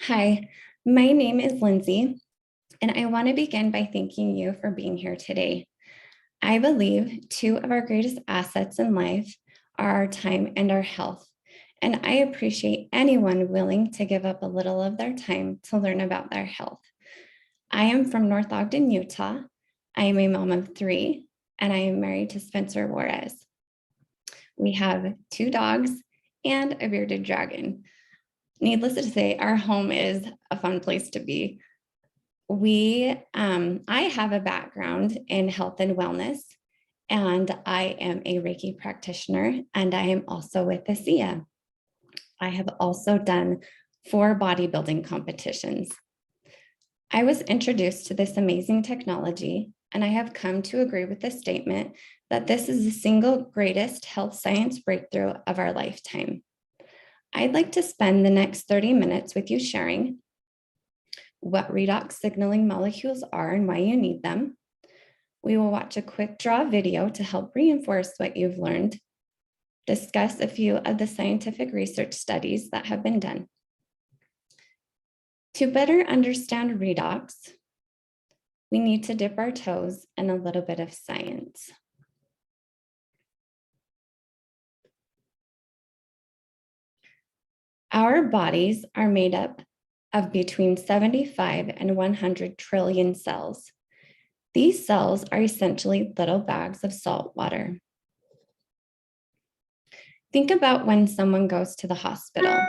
Hi, my name is Lindsay, and I want to begin by thanking you for being here today. I believe two of our greatest assets in life are our time and our health, and I appreciate anyone willing to give up a little of their time to learn about their health. I am from North Ogden, Utah. I am a mom of three, and I am married to Spencer Juarez. We have two dogs and a bearded dragon. Needless to say, our home is a fun place to be. I have a background in health and wellness, and I am a Reiki practitioner, and I am also with Asea. I have also done 4 bodybuilding competitions. I was introduced to this amazing technology, and I have come to agree with the statement that this is the single greatest health science breakthrough of our lifetime. I'd like to spend the next 30 minutes with you sharing what redox signaling molecules are and why you need them. We will watch a quick draw video to help reinforce what you've learned, discuss a few of the scientific research studies that have been done. To better understand redox, we need to dip our toes in a little bit of science. Our bodies are made up of between 75 and 100 trillion cells. These cells are essentially little bags of salt water. Think about when someone goes to the hospital.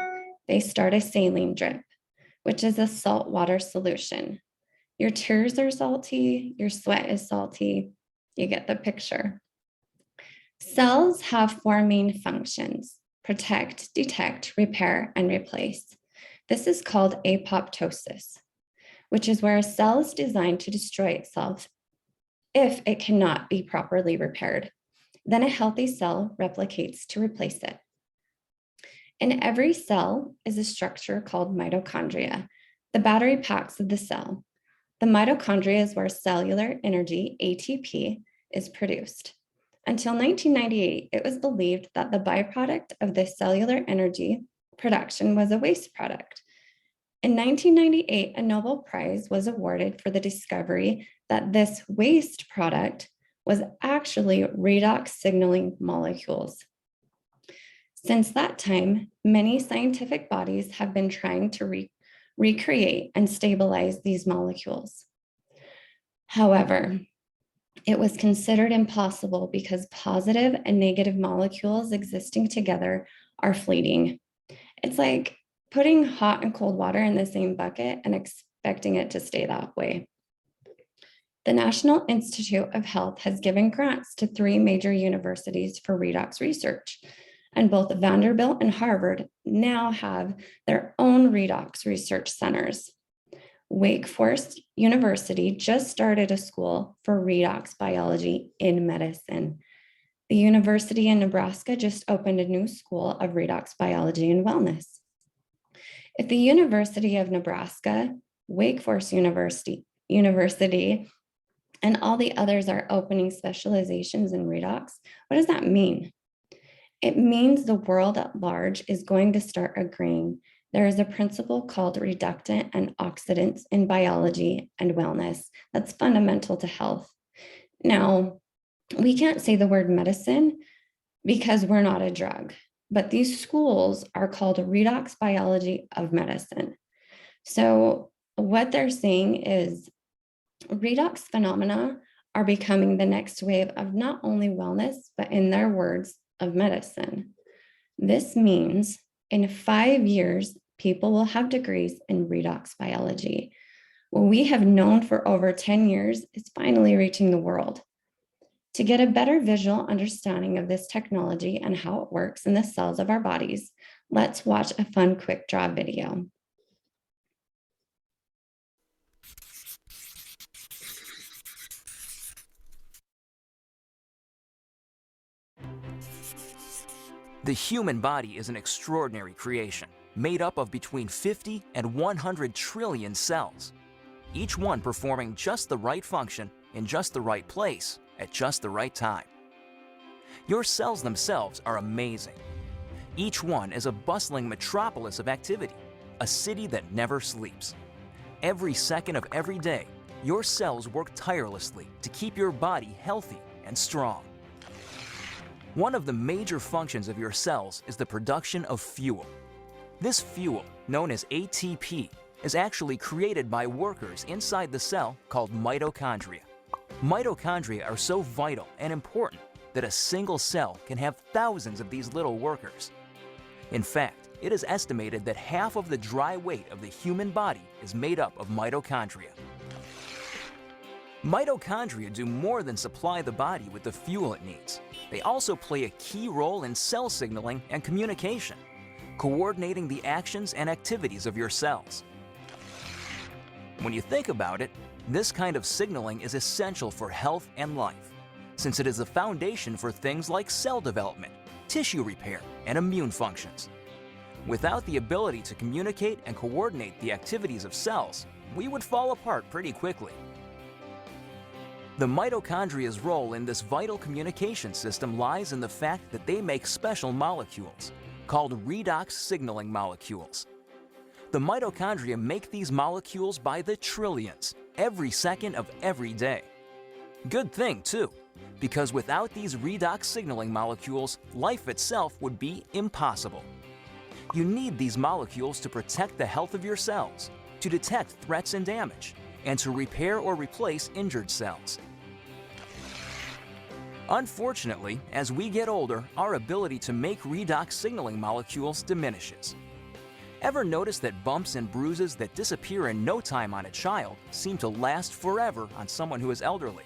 They start a saline drip, which is a salt water solution. Your tears are salty, your sweat is salty. You get the picture. Cells have 4 main functions: protect, detect, repair, and replace. This is called apoptosis, which is where a cell is designed to destroy itself if it cannot be properly repaired. Then a healthy cell replicates to replace it. In every cell is a structure called mitochondria, the battery packs of the cell. The mitochondria is where cellular energy, ATP, is produced. Until 1998, it was believed that the byproduct of the cellular energy production was a waste product. In 1998, a Nobel Prize was awarded for the discovery that this waste product was actually redox signaling molecules. Since that time, many scientific bodies have been trying to recreate and stabilize these molecules. However, it was considered impossible because positive and negative molecules existing together are fleeting. It's like putting hot and cold water in the same bucket and expecting it to stay that way. The National Institute of Health has given grants to 3 major universities for redox research, and both Vanderbilt and Harvard now have their own redox research centers. Wake Forest University just started a school for Redox Biology in medicine. The University in Nebraska just opened a new school of Redox Biology and Wellness. If the University of Nebraska, Wake Forest University, and all the others are opening specializations in redox, what does that mean? It means the world at large is going to start agreeing there is a principle called reductant and oxidants in biology and wellness that's fundamental to health. Now, we can't say the word medicine because we're not a drug, but these schools are called Redox Biology of Medicine. So what they're saying is redox phenomena are becoming the next wave of not only wellness, but in their words, of medicine. This means in 5 years, people will have degrees in redox biology. What we have known for over 10 years is finally reaching the world. To get a better visual understanding of this technology and how it works in the cells of our bodies, let's watch a fun quick draw video. The human body is an extraordinary creation, made up of between 50 and 100 trillion cells, each one performing just the right function in just the right place at just the right time. Your cells themselves are amazing. Each one is a bustling metropolis of activity, a city that never sleeps. Every second of every day, your cells work tirelessly to keep your body healthy and strong. One of the major functions of your cells is the production of fuel. This fuel, known as ATP, is actually created by workers inside the cell called mitochondria. Mitochondria are so vital and important that a single cell can have thousands of these little workers. In fact, it is estimated that half of the dry weight of the human body is made up of mitochondria. Mitochondria do more than supply the body with the fuel it needs. They also play a key role in cell signaling and communication, coordinating the actions and activities of your cells. When you think about it, this kind of signaling is essential for health and life, since it is the foundation for things like cell development, tissue repair, and immune functions. Without the ability to communicate and coordinate the activities of cells, we would fall apart pretty quickly. The mitochondria's role in this vital communication system lies in the fact that they make special molecules, called redox signaling molecules. The mitochondria make these molecules by the trillions, every second of every day. Good thing, too, because without these redox signaling molecules, life itself would be impossible. You need these molecules to protect the health of your cells, to detect threats and damage, and to repair or replace injured cells. Unfortunately, as we get older, our ability to make redox signaling molecules diminishes. Ever notice that bumps and bruises that disappear in no time on a child seem to last forever on someone who is elderly?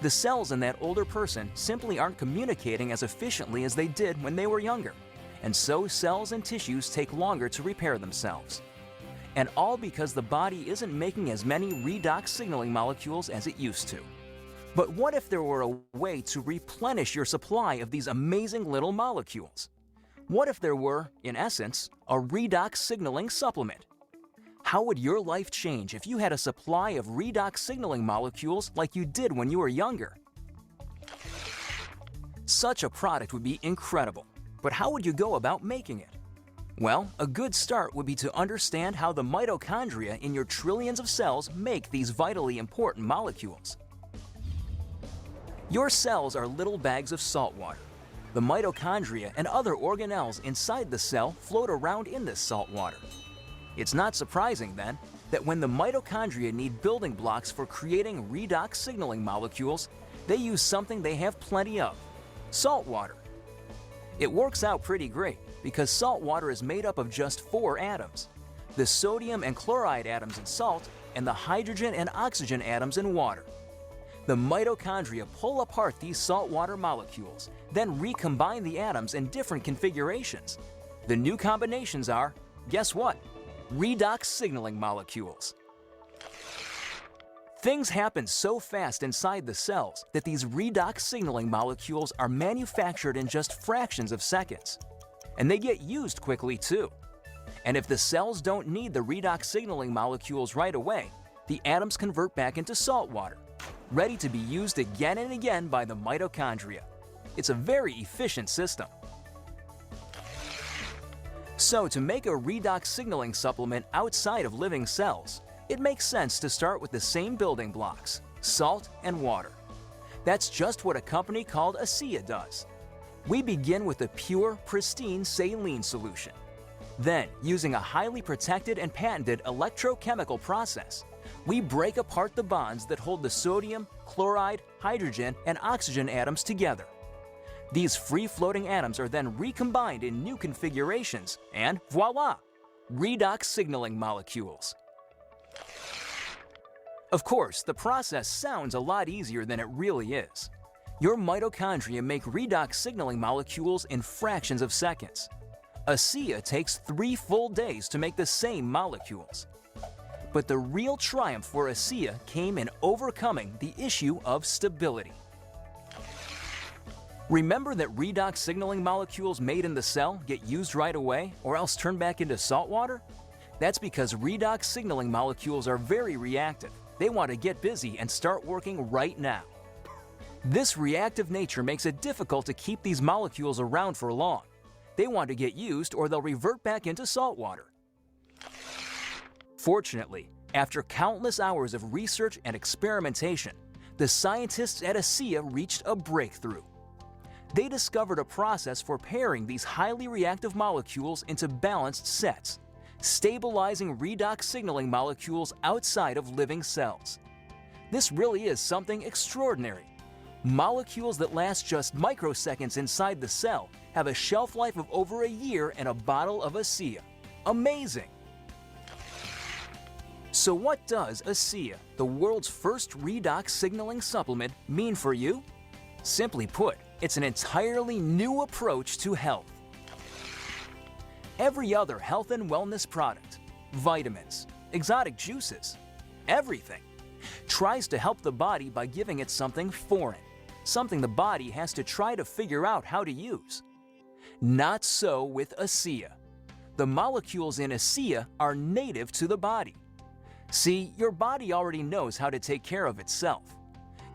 The cells in that older person simply aren't communicating as efficiently as they did when they were younger, and so cells and tissues take longer to repair themselves. And all because the body isn't making as many redox signaling molecules as it used to. But what if there were a way to replenish your supply of these amazing little molecules? What if there were, in essence, a redox signaling supplement? How would your life change if you had a supply of redox signaling molecules like you did when you were younger? Such a product would be incredible, but how would you go about making it? Well, a good start would be to understand how the mitochondria in your trillions of cells make these vitally important molecules. Your cells are little bags of salt water. The mitochondria and other organelles inside the cell float around in this salt water. It's not surprising, then, that when the mitochondria need building blocks for creating redox signaling molecules, they use something they have plenty of: salt water. It works out pretty great because salt water is made up of just 4 atoms: the sodium and chloride atoms in salt and the hydrogen and oxygen atoms in water. The mitochondria pull apart these saltwater molecules, then recombine the atoms in different configurations. The new combinations are, guess what? Redox signaling molecules. Things happen so fast inside the cells that these redox signaling molecules are manufactured in just fractions of seconds. And they get used quickly too. And if the cells don't need the redox signaling molecules right away, the atoms convert back into salt water, ready to be used again and again by the mitochondria. It's a very efficient system. So to make a redox signaling supplement outside of living cells, it makes sense to start with the same building blocks: salt and water. That's just what a company called Asea does. We begin with a pure, pristine saline solution. Then, using a highly protected and patented electrochemical process, we break apart the bonds that hold the sodium, chloride, hydrogen, and oxygen atoms together. These free-floating atoms are then recombined in new configurations, and voila! Redox signaling molecules. Of course, the process sounds a lot easier than it really is. Your mitochondria make redox signaling molecules in fractions of seconds. Asea takes 3 full days to make the same molecules. But the real triumph for Asea came in overcoming the issue of stability. Remember that redox signaling molecules made in the cell get used right away or else turn back into salt water? That's because redox signaling molecules are very reactive. They want to get busy and start working right now. This reactive nature makes it difficult to keep these molecules around for long. They want to get used or they'll revert back into salt water. Fortunately, after countless hours of research and experimentation, the scientists at Asea reached a breakthrough. They discovered a process for pairing these highly reactive molecules into balanced sets, stabilizing redox signaling molecules outside of living cells. This really is something extraordinary. Molecules that last just microseconds inside the cell have a shelf life of over a year in a bottle of Asea. Amazing! So what does Asea, the world's first redox signaling supplement, mean for you? Simply put, it's an entirely new approach to health. Every other health and wellness product, vitamins, exotic juices, everything, tries to help the body by giving it something foreign, something the body has to try to figure out how to use. Not so with Asea. The molecules in Asea are native to the body. See, your body already knows how to take care of itself.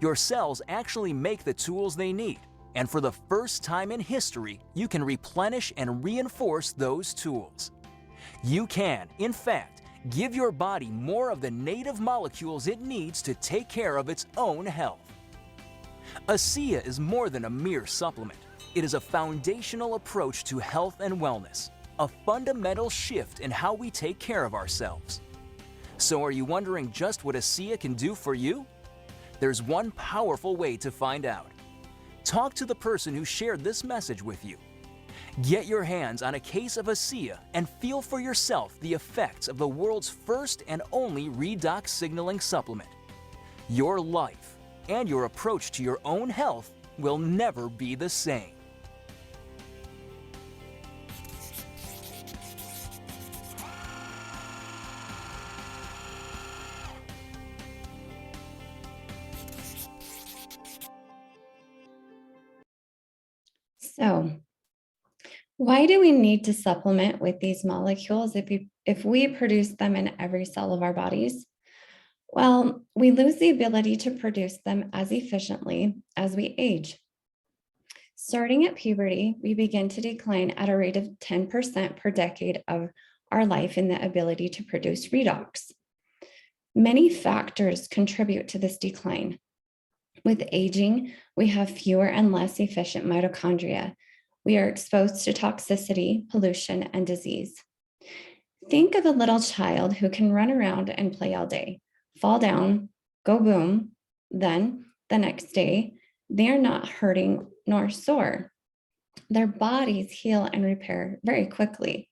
Your cells actually make the tools they need, and for the first time in history, you can replenish and reinforce those tools. You can, in fact, give your body more of the native molecules it needs to take care of its own health. Asea is more than a mere supplement. It is a foundational approach to health and wellness, a fundamental shift in how we take care of ourselves. So are you wondering just what Asea can do for you? There's one powerful way to find out. Talk to the person who shared this message with you. Get your hands on a case of Asea and feel for yourself the effects of the world's first and only redox signaling supplement. Your life and your approach to your own health will never be the same. So, why do we need to supplement with these molecules if we produce them in every cell of our bodies? Well, we lose the ability to produce them as efficiently as we age. Starting at puberty, we begin to decline at a rate of 10% per decade of our life in the ability to produce redox. Many factors contribute to this decline. With aging, we have fewer and less efficient mitochondria. We are exposed to toxicity, pollution, and disease. Think of a little child who can run around and play all day, fall down, go boom, then the next day, they're not hurting nor sore. Their bodies heal and repair very quickly.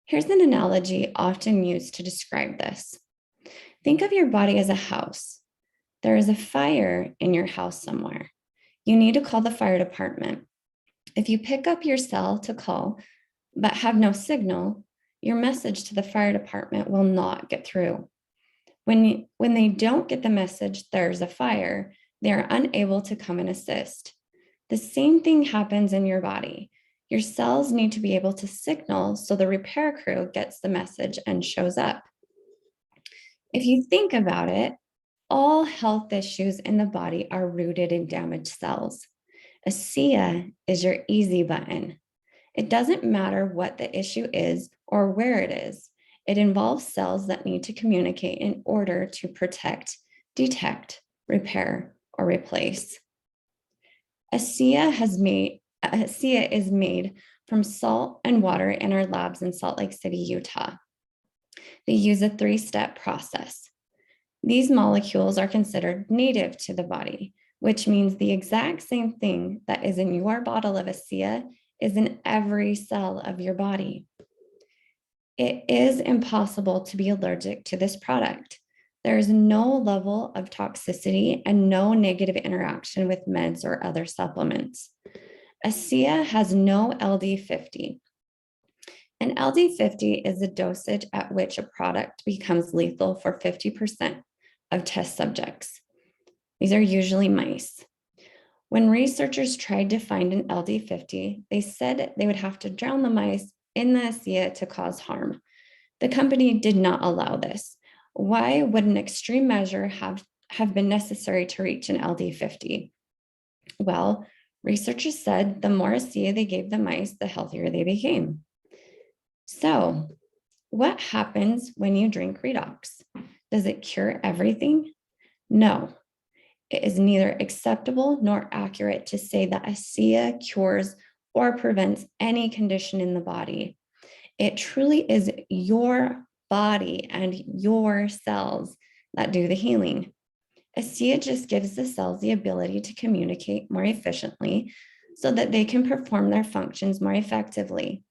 Here's an analogy often used to describe this. Think of your body as a house. There is a fire in your house somewhere. You need to call the fire department. If you pick up your cell to call, but have no signal, your message to the fire department will not get through. When they don't get the message, there's a fire, they are unable to come and assist. The same thing happens in your body. Your cells need to be able to signal so the repair crew gets the message and shows up. If you think about it, all health issues in the body are rooted in damaged cells. Asea is your easy button. It doesn't matter what the issue is or where it is. It involves cells that need to communicate in order to protect, detect, repair, or replace. Asea is made from salt and water in our labs in Salt Lake City, Utah. They use a 3-step process. These molecules are considered native to the body, which means the exact same thing that is in your bottle of Asea is in every cell of your body. It is impossible to be allergic to this product. There is no level of toxicity and no negative interaction with meds or other supplements. Asea has no LD50. And LD50 is the dosage at which a product becomes lethal for 50% of test subjects. These are usually mice. When researchers tried to find an LD50, they said they would have to drown the mice in the Asea to cause harm. The company did not allow this. Why would an extreme measure have been necessary to reach an LD50? Well, researchers said the more Asea they gave the mice, the healthier they became. So, What happens when you drink Redox? Does it cure everything? No, it is neither acceptable nor accurate to say that Asea cures or prevents any condition in the body. It truly is your body and your cells that do the healing. Asea just gives the cells the ability to communicate more efficiently so that they can perform their functions more effectively,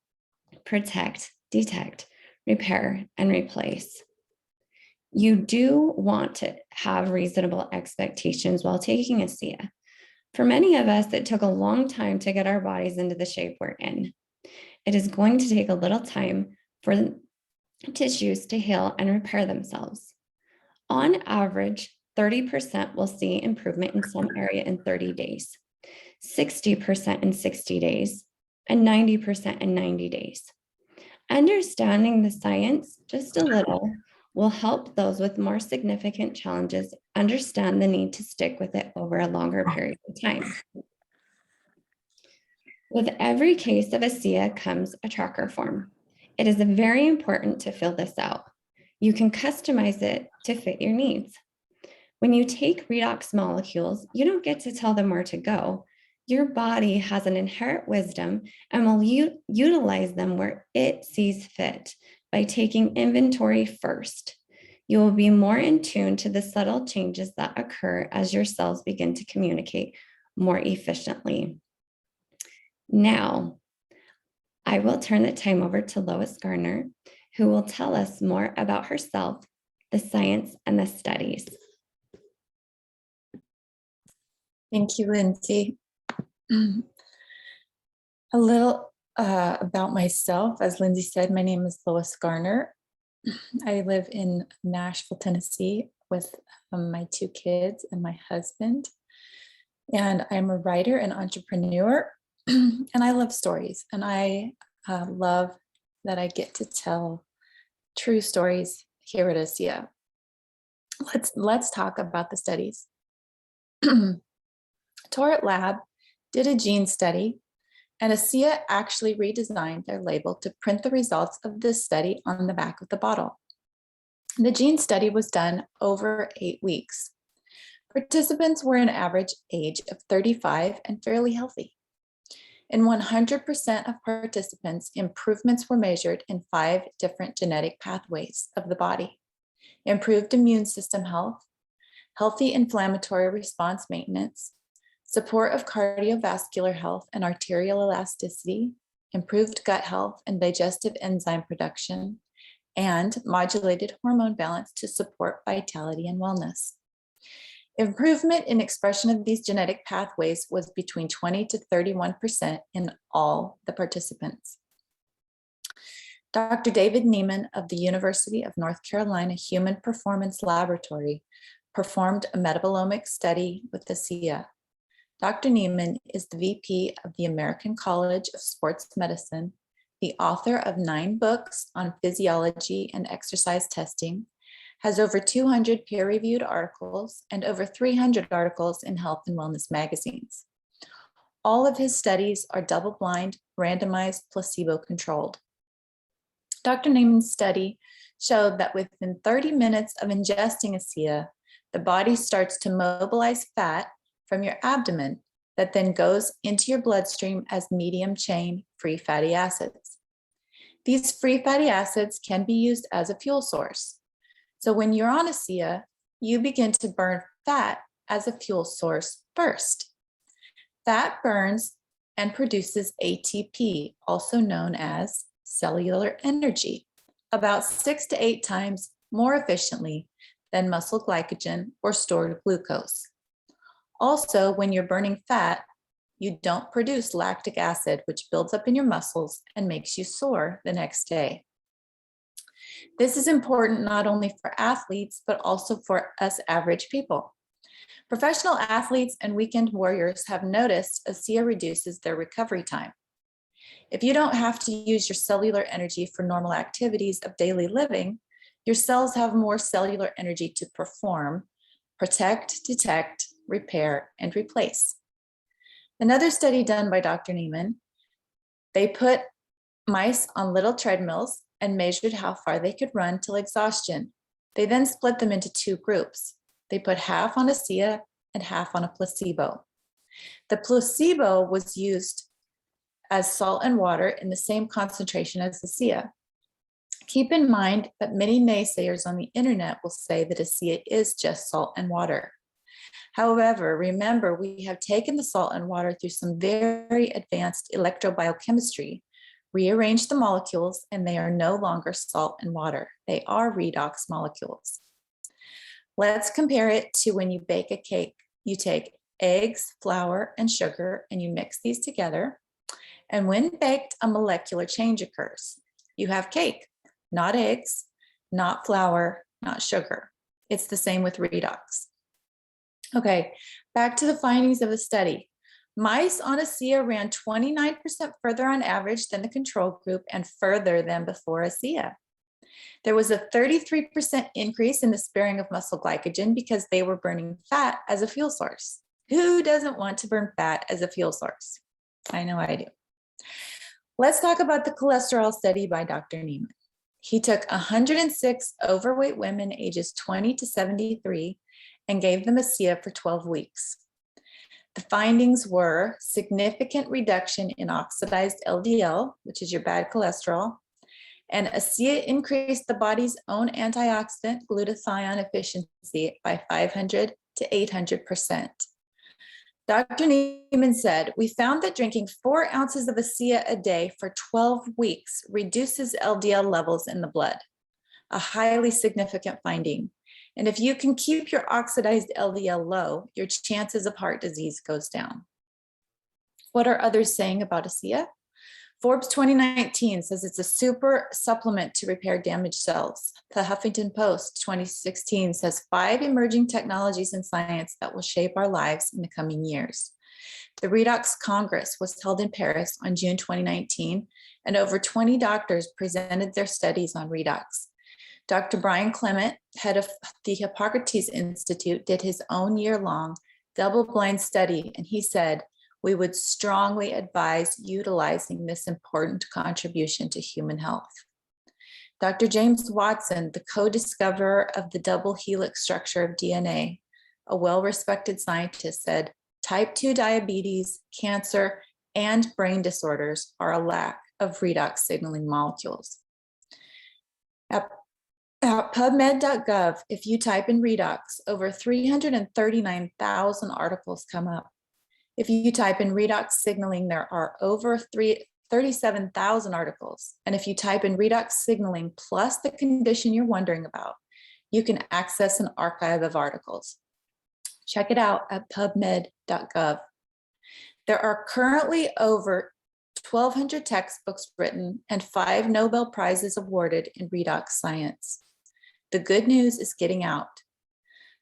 protect, detect, repair, and replace. You do want to have reasonable expectations while taking Asea. For many of us, it took a long time to get our bodies into the shape we're in. It is going to take a little time for tissues to heal and repair themselves. On average, 30% will see improvement in some area in 30 days, 60% in 60 days, and 90% in 90 days. Understanding the science just a little will help those with more significant challenges understand the need to stick with it over a longer period of time. With every case of Asea comes a tracker form. It is very important to fill this out. You can customize it to fit your needs. When you take Redox molecules, you don't get to tell them where to go. Your body has an inherent wisdom and will utilize them where it sees fit by taking inventory first. You will be more in tune to the subtle changes that occur as your cells begin to communicate more efficiently. Now, I will turn the time over to Lois Garner, who will tell us more about herself, the science, and the studies. Thank you, Lindsay. A little about myself. As Lindsay said, my name is Lois Garner. I live in Nashville, Tennessee with my 2 kids and my husband. And I'm a writer and entrepreneur. And I love stories. And I love that I get to tell true stories here at Asea. Let's talk about the studies. Torit Lab did a gene study, and Asea actually redesigned their label to print the results of this study on the back of the bottle. The gene study was done over 8 weeks. Participants were an average age of 35 and fairly healthy. In 100% of participants, improvements were measured in 5 different genetic pathways of the body: improved immune system health, healthy inflammatory response maintenance, support of cardiovascular health and arterial elasticity, improved gut health and digestive enzyme production, and modulated hormone balance to support vitality and wellness. Improvement in expression of these genetic pathways was between 20 to 31% in all the participants. Dr. David Neiman of the University of North Carolina Human Performance Laboratory performed a metabolomic study with Asea. Dr. Neiman is the VP of the American College of Sports Medicine, the author of 9 books on physiology and exercise testing, has over 200 peer-reviewed articles and over 300 articles in health and wellness magazines. All of his studies are double-blind, randomized, placebo-controlled. Dr. Neiman's study showed that within 30 minutes of ingesting Asea, the body starts to mobilize fat from your abdomen that then goes into your bloodstream as medium-chain free fatty acids. These free fatty acids can be used as a fuel source. So when you're on Asea, you begin to burn fat as a fuel source first. Fat burns and produces ATP, also known as cellular energy, about 6 to 8 times more efficiently than muscle glycogen or stored glucose. Also, when you're burning fat, you don't produce lactic acid, which builds up in your muscles and makes you sore the next day. This is important not only for athletes, but also for us average people. Professional athletes and weekend warriors have noticed Asea reduces their recovery time. If you don't have to use your cellular energy for normal activities of daily living, your cells have more cellular energy to perform, protect, detect, repair, and replace. Another study done by Dr. Neiman, they put mice on little treadmills and measured how far they could run till exhaustion. They then split them into two groups. They put half on Asea and half on a placebo. The placebo was used as salt and water in the same concentration as Asea. Keep in mind that many naysayers on the internet will say that Asea is just salt and water. However, remember, we have taken the salt and water through some very advanced electrobiochemistry, rearranged the molecules, and they are no longer salt and water. They are redox molecules. Let's compare it to when you bake a cake. You take eggs, flour, and sugar, and you mix these together. And when baked, a molecular change occurs. You have cake, not eggs, not flour, not sugar. It's the same with redox. Okay, back to the findings of the study. Mice on Asea ran 29% further on average than the control group and further than before Asea. There was a 33% increase in the sparing of muscle glycogen because they were burning fat as a fuel source. Who doesn't want to burn fat as a fuel source? I know I do. Let's talk about the cholesterol study by Dr. Niemann. He took 106 overweight women ages 20 to 73 and gave them Asea for 12 weeks. The findings were significant reduction in oxidized LDL, which is your bad cholesterol, and Asea increased the body's own antioxidant glutathione efficiency by 500 to 800%. Dr. Niemann said, we found that drinking 4 ounces of Asea a day for 12 weeks reduces LDL levels in the blood, a highly significant finding. And if you can keep your oxidized LDL low, your chances of heart disease goes down. What are others saying about Asea? Forbes 2019 says it's a super supplement to repair damaged cells. The Huffington Post 2016 says 5 emerging technologies in science that will shape our lives in the coming years. The Redox Congress was held in Paris on June 2019, and over 20 doctors presented their studies on redox. Dr. Brian Clement, head of the Hippocrates Institute, did his own year-long double-blind study, and he said, we would strongly advise utilizing this important contribution to human health. Dr. James Watson, the co-discoverer of the double helix structure of DNA, a well-respected scientist, said, type 2 diabetes, cancer, and brain disorders are a lack of redox signaling molecules. At PubMed.gov, if you type in redox, over 339,000 articles come up. If you type in redox signaling, there are over 37,000 articles. And if you type in redox signaling plus the condition you're wondering about, you can access an archive of articles. Check it out at pubmed.gov. There are currently over 1,200 textbooks written and 5 Nobel Prizes awarded in redox science. The good news is getting out.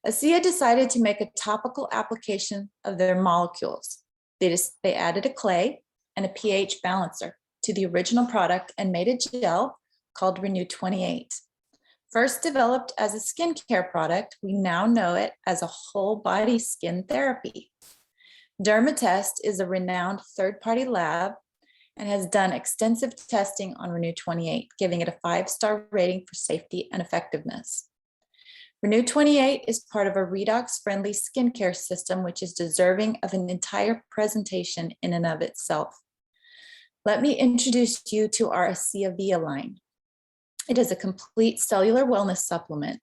Asea decided to make a topical application of their molecules. They added a clay and a pH balancer to the original product and made a gel called Renew 28. First developed as a skincare product, we now know it as a whole body skin therapy. Dermatest is a renowned third-party lab and has done extensive testing on Renew 28, giving it a 5-star rating for safety and effectiveness. Renew 28 is part of a redox-friendly skincare system, which is deserving of an entire presentation in and of itself. Let me introduce you to our Asea Via line. It is a complete cellular wellness supplement.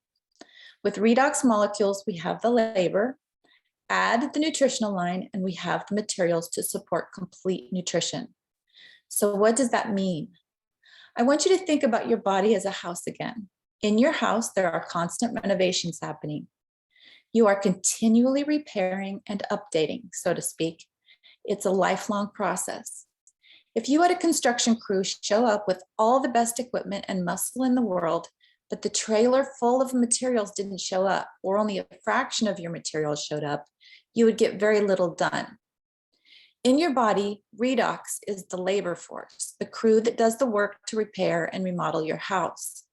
With redox molecules, we have the labor, add the nutritional line, and we have the materials to support complete nutrition. So what does that mean? I want you to think about your body as a house again. In your house, there are constant renovations happening. You are continually repairing and updating, so to speak. It's a lifelong process. If you had a construction crew show up with all the best equipment and muscle in the world, but the trailer full of materials didn't show up, or only a fraction of your materials showed up, you would get very little done. In your body, redox is the labor force, the crew that does the work to repair and remodel your house.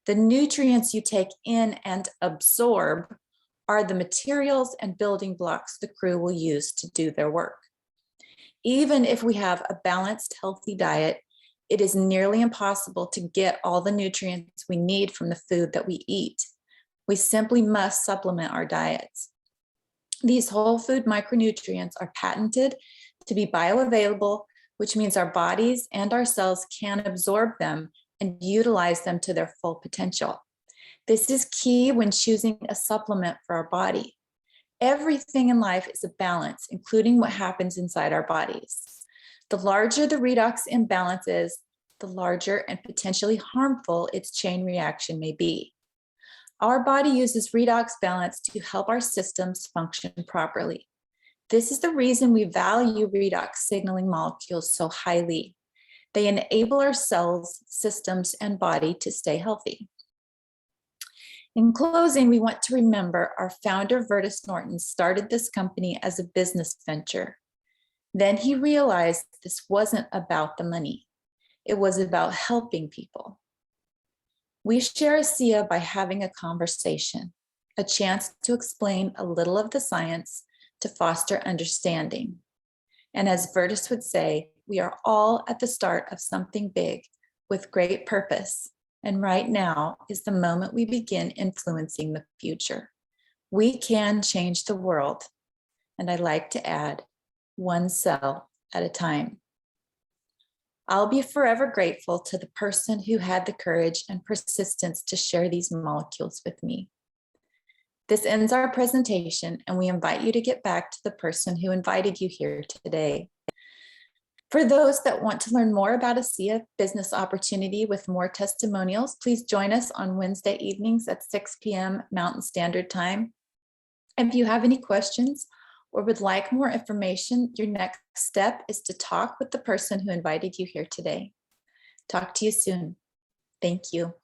The nutrients you take in and absorb are the materials and building blocks the crew will use to do their work. Even if we have a balanced, healthy diet, It is nearly impossible to get all the nutrients we need from the food that we eat. We simply must supplement our diets. These whole food micronutrients are patented to be bioavailable, which means our bodies and our cells can absorb them and utilize them to their full potential. This is key when choosing a supplement for our body. Everything in life is a balance, including what happens inside our bodies. The larger the redox imbalance is, the larger and potentially harmful its chain reaction may be. Our body uses redox balance to help our systems function properly. This is the reason we value redox signaling molecules so highly. They enable our cells, systems, and body to stay healthy. In closing, we want to remember our founder, Vertus Norton, started this company as a business venture. Then he realized this wasn't about the money. It was about helping people. We share Asea by having a conversation, a chance to explain a little of the science to foster understanding. And as Vertus would say, we are all at the start of something big with great purpose. And right now is the moment we begin influencing the future. We can change the world. And I like to add, one cell at a time. I'll be forever grateful to the person who had the courage and persistence to share these molecules with me. This ends our presentation, and we invite you to get back to the person who invited you here today. For those that want to learn more about Asea Business Opportunity with more testimonials, please join us on Wednesday evenings at 6 p.m. Mountain Standard Time. If you have any questions or would like more information, your next step is to talk with the person who invited you here today. Talk to you soon. Thank you.